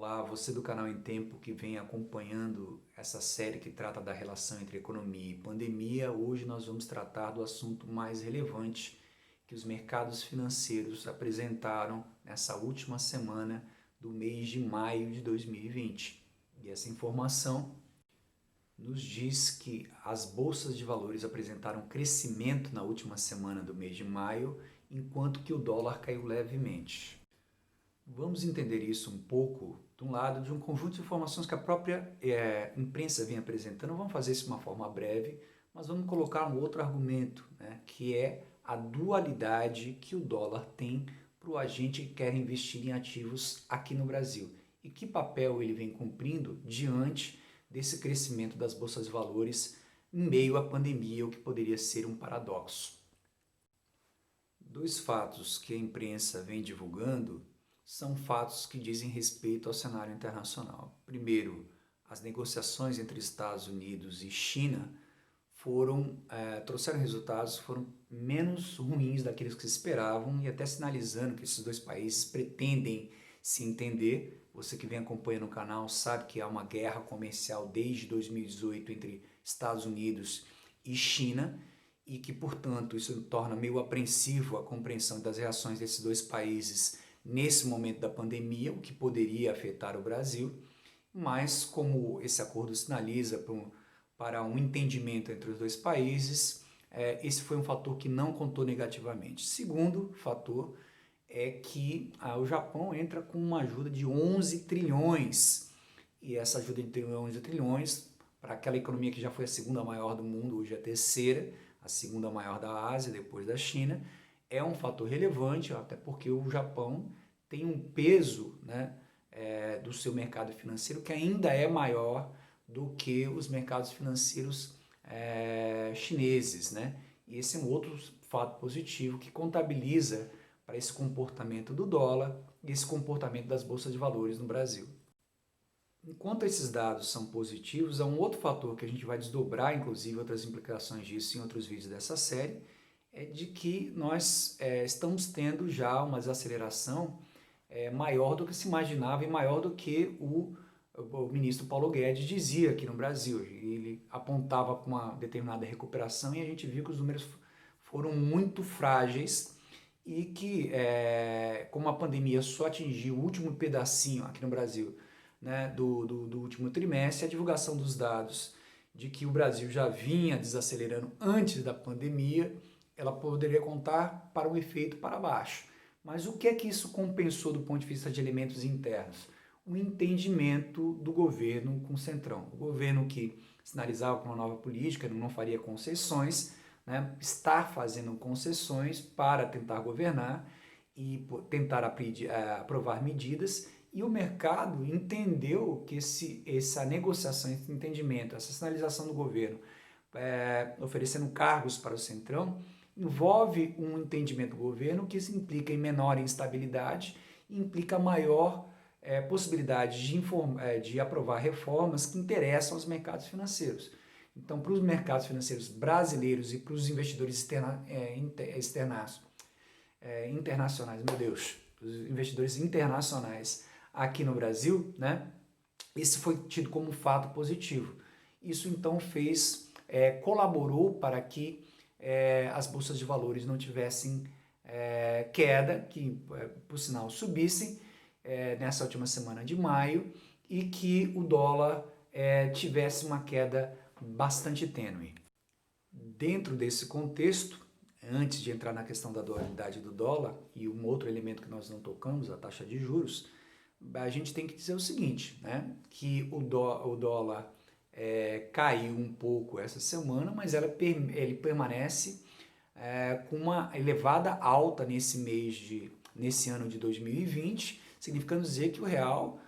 Olá, você do canal Em Tempo que vem acompanhando essa série que trata da relação entre economia e pandemia. Hoje nós vamos tratar do assunto mais relevante que os mercados financeiros apresentaram nessa última semana do mês de maio de 2020. E essa informação nos diz que as bolsas de valores apresentaram crescimento na última semana do mês de maio, enquanto que o dólar caiu levemente. Vamos entender isso um pouco de um lado de um conjunto de informações que a própria imprensa vem apresentando. Vamos fazer isso de uma forma breve, mas vamos colocar um outro argumento, né, que é a dualidade que o dólar tem para o agente que quer investir em ativos aqui no Brasil. E que papel ele vem cumprindo diante desse crescimento das bolsas de valores em meio à pandemia, o que poderia ser um paradoxo. Dois fatos que a imprensa vem divulgando são fatos que dizem respeito ao cenário internacional. Primeiro, as negociações entre Estados Unidos e China trouxeram resultados que foram menos ruins daqueles que se esperavam e até sinalizando que esses dois países pretendem se entender. Você que vem acompanhando o canal sabe que há uma guerra comercial desde 2018 entre Estados Unidos e China e que, portanto, isso torna meio apreensivo a compreensão das reações desses dois países nesse momento da pandemia, o que poderia afetar o Brasil, mas como esse acordo sinaliza para um entendimento entre os dois países, esse foi um fator que não contou negativamente. Segundo fator é que o Japão entra com uma ajuda de 11 trilhões, e essa ajuda de 11 trilhões, para aquela economia que já foi a segunda maior do mundo, hoje é a terceira, a segunda maior da Ásia, depois da China, é um fator relevante, até porque o Japão tem um peso, né, do seu mercado financeiro que ainda é maior do que os mercados financeiros chineses, né? E esse é um outro fato positivo que contabiliza para esse comportamento do dólar e esse comportamento das bolsas de valores no Brasil. Enquanto esses dados são positivos, há um outro fator que a gente vai desdobrar, inclusive outras implicações disso em outros vídeos dessa série, é de que nós estamos tendo já uma desaceleração maior do que se imaginava e maior do que o ministro Paulo Guedes dizia aqui no Brasil. Ele apontava para uma determinada recuperação e a gente viu que os números foram muito frágeis e que, como a pandemia só atingiu o último pedacinho aqui no Brasil, né, do último trimestre, a divulgação dos dados de que o Brasil já vinha desacelerando antes da pandemia, ela poderia contar para um efeito para baixo. Mas o que é que isso compensou do ponto de vista de elementos internos? O entendimento do governo com o Centrão. O governo que sinalizava com uma nova política, não faria concessões, né, está fazendo concessões para tentar governar e tentar aprovar medidas, e o mercado entendeu que essa negociação, esse entendimento, essa sinalização do governo oferecendo cargos para o Centrão, envolve um entendimento do governo que se implica em menor instabilidade e implica maior possibilidade de aprovar reformas que interessam aos mercados financeiros. Então, para os mercados financeiros brasileiros e para os investidores internacionais, meu Deus, os investidores internacionais aqui no Brasil, né, esse foi tido como um fato positivo. Isso então colaborou para que as bolsas de valores não tivessem queda, que por sinal subissem nessa última semana de maio, e que o dólar tivesse uma queda bastante tênue. Dentro desse contexto, antes de entrar na questão da dualidade do dólar, e um outro elemento que nós não tocamos, a taxa de juros, a gente tem que dizer o seguinte, né, que o dólar caiu um pouco essa semana, mas ele permanece com uma elevada alta nesse ano de 2020, significando dizer que o real,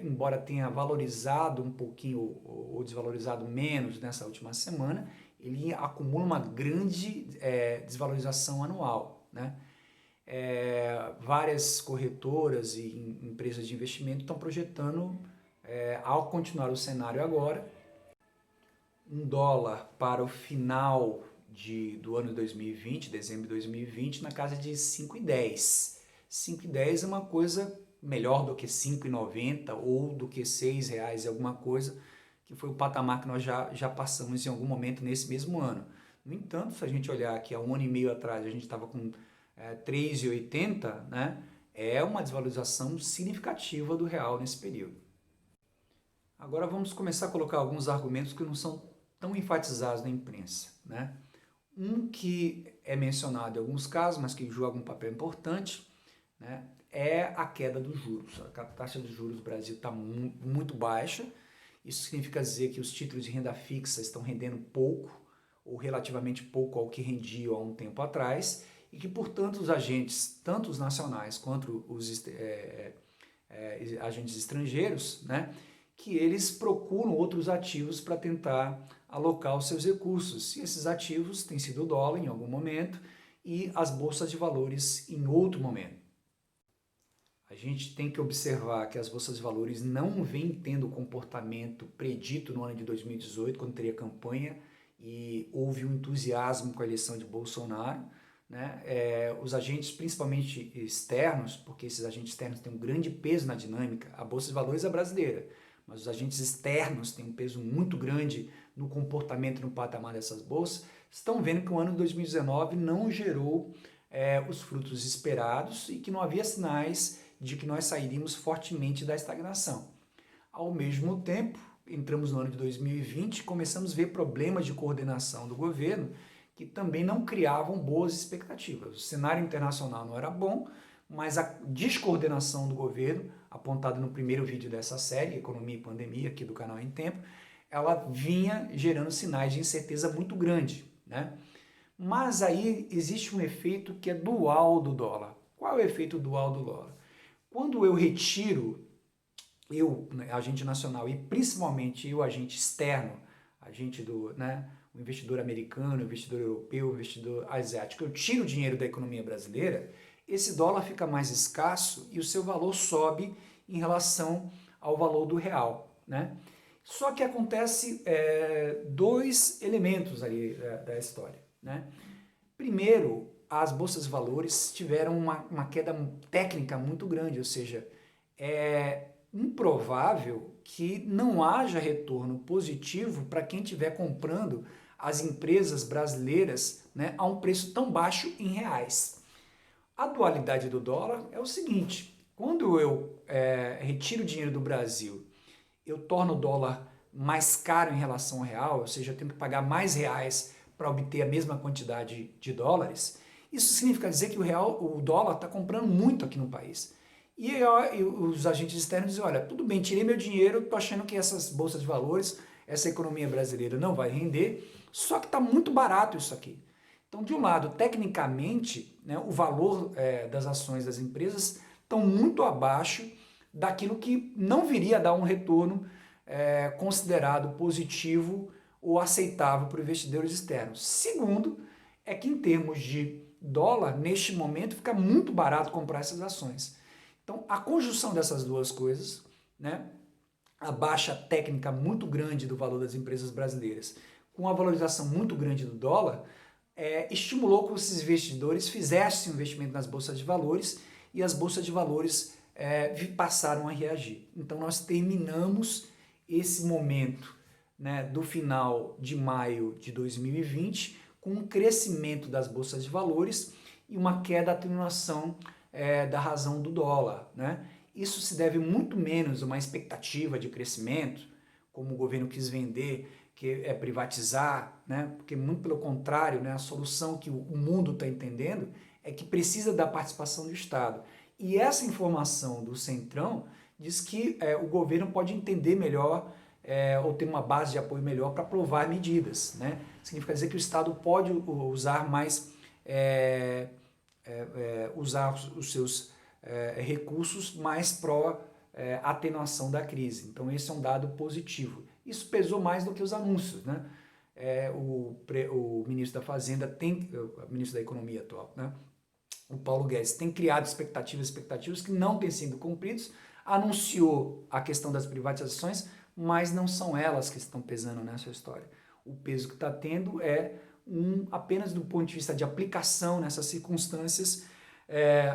embora tenha valorizado um pouquinho ou desvalorizado menos nessa última semana, ele acumula uma grande desvalorização anual, né? Várias corretoras e empresas de investimento estão projetando, ao continuar o cenário agora, um dólar para o final do ano 2020, dezembro de 2020, na casa de 5,10. 5,10 é uma coisa melhor do que R$ 5,90 ou do que R$ 6,00 e alguma coisa, que foi o patamar que nós já passamos em algum momento nesse mesmo ano. No entanto, se a gente olhar aqui há um ano e meio atrás, a gente estava com 3,80, né? É uma desvalorização significativa do real nesse período. Agora vamos começar a colocar alguns argumentos que não são tão enfatizados na imprensa, né? Um que é mencionado em alguns casos, mas que joga um papel importante, né, é a queda dos juros. A taxa de juros do Brasil está muito baixa. Isso significa dizer que os títulos de renda fixa estão rendendo pouco, ou relativamente pouco ao que rendiam há um tempo atrás, e que, portanto, os agentes, tanto os nacionais quanto os agentes estrangeiros, né, que eles procuram outros ativos para tentar alocar os seus recursos. E esses ativos têm sido o dólar em algum momento e as bolsas de valores em outro momento. A gente tem que observar que as bolsas de valores não vêm tendo o comportamento predito no ano de 2018, quando teria campanha e houve um entusiasmo com a eleição de Bolsonaro, né? Os agentes, principalmente externos, porque esses agentes externos têm um grande peso na dinâmica, a bolsa de valores é brasileira, mas os agentes externos têm um peso muito grande no comportamento, no patamar dessas bolsas, estão vendo que o ano de 2019 não gerou os frutos esperados e que não havia sinais de que nós sairíamos fortemente da estagnação. Ao mesmo tempo, entramos no ano de 2020 e começamos a ver problemas de coordenação do governo que também não criavam boas expectativas. O cenário internacional não era bom, mas a descoordenação do governo, apontada no primeiro vídeo dessa série, Economia e Pandemia, aqui do canal Em Tempo, ela vinha gerando sinais de incerteza muito grande, né? Mas aí existe um efeito que é dual do dólar. Qual é o efeito dual do dólar? Quando eu retiro, agente nacional, e principalmente o agente externo, agente o investidor americano, o investidor europeu, o investidor asiático, eu tiro o dinheiro da economia brasileira, esse dólar fica mais escasso e o seu valor sobe em relação ao valor do real, né? Só que acontece dois elementos ali da história, né? Primeiro, as bolsas de valores tiveram uma queda técnica muito grande, ou seja, é improvável que não haja retorno positivo para quem estiver comprando as empresas brasileiras, né, a um preço tão baixo em reais. A dualidade do dólar é o seguinte: quando eu retiro o dinheiro do Brasil, eu torno o dólar mais caro em relação ao real, ou seja, eu tenho que pagar mais reais para obter a mesma quantidade de dólares. Isso significa dizer que o dólar está comprando muito aqui no país. E os agentes externos dizem, olha, tudo bem, tirei meu dinheiro, estou achando que essas bolsas de valores, essa economia brasileira não vai render, só que está muito barato isso aqui. Então, de um lado, tecnicamente, né, o valor das ações das empresas estão muito abaixo daquilo que não viria a dar um retorno considerado positivo ou aceitável para investidores externos. Segundo, é que em termos de dólar, neste momento, fica muito barato comprar essas ações. Então, a conjunção dessas duas coisas, né, a baixa técnica muito grande do valor das empresas brasileiras, com a valorização muito grande do dólar, estimulou que esses investidores fizessem investimento nas bolsas de valores e as bolsas de valores passaram a reagir. Então, nós terminamos esse momento, né, do final de maio de 2020 com um crescimento das bolsas de valores e uma queda, atenuação da razão do dólar, né? Isso se deve muito menos a uma expectativa de crescimento, como o governo quis vender, que é privatizar, né? Porque muito pelo contrário, né, a solução que o mundo está entendendo é que precisa da participação do Estado. E essa informação do Centrão diz que o governo pode entender melhor ou ter uma base de apoio melhor para aprovar medidas, né? Significa dizer que o Estado pode usar mais, usar os seus recursos mais pró atenuação da crise. Então esse é um dado positivo. Isso pesou mais do que os anúncios, né? O ministro da Fazenda o ministro da Economia atual, né? O Paulo Guedes tem criado expectativas que não têm sido cumpridas, anunciou a questão das privatizações, mas não são elas que estão pesando nessa história. O peso que está tendo é apenas do ponto de vista de aplicação nessas circunstâncias,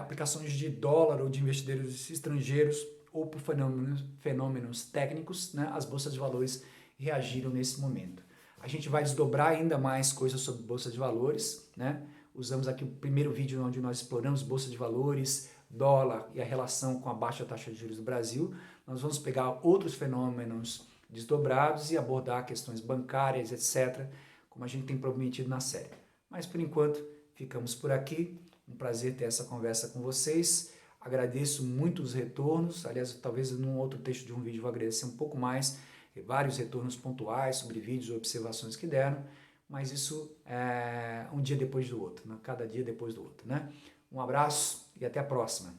aplicações de dólar ou de investidores estrangeiros ou por fenômenos técnicos, né, as bolsas de valores reagiram nesse momento. A gente vai desdobrar ainda mais coisas sobre bolsa de valores, né? Usamos aqui o primeiro vídeo onde nós exploramos bolsa de valores, dólar e a relação com a baixa taxa de juros do Brasil. Nós vamos pegar outros fenômenos desdobrados e abordar questões bancárias, etc., como a gente tem prometido na série. Mas, por enquanto, ficamos por aqui. Um prazer ter essa conversa com vocês. Agradeço muito os retornos. Aliás, talvez num outro texto de um vídeo eu vou agradecer um pouco mais. Vários retornos pontuais sobre vídeos e observações que deram. Mas isso é um dia depois do outro, né? Cada dia depois do outro, né? Um abraço e até a próxima.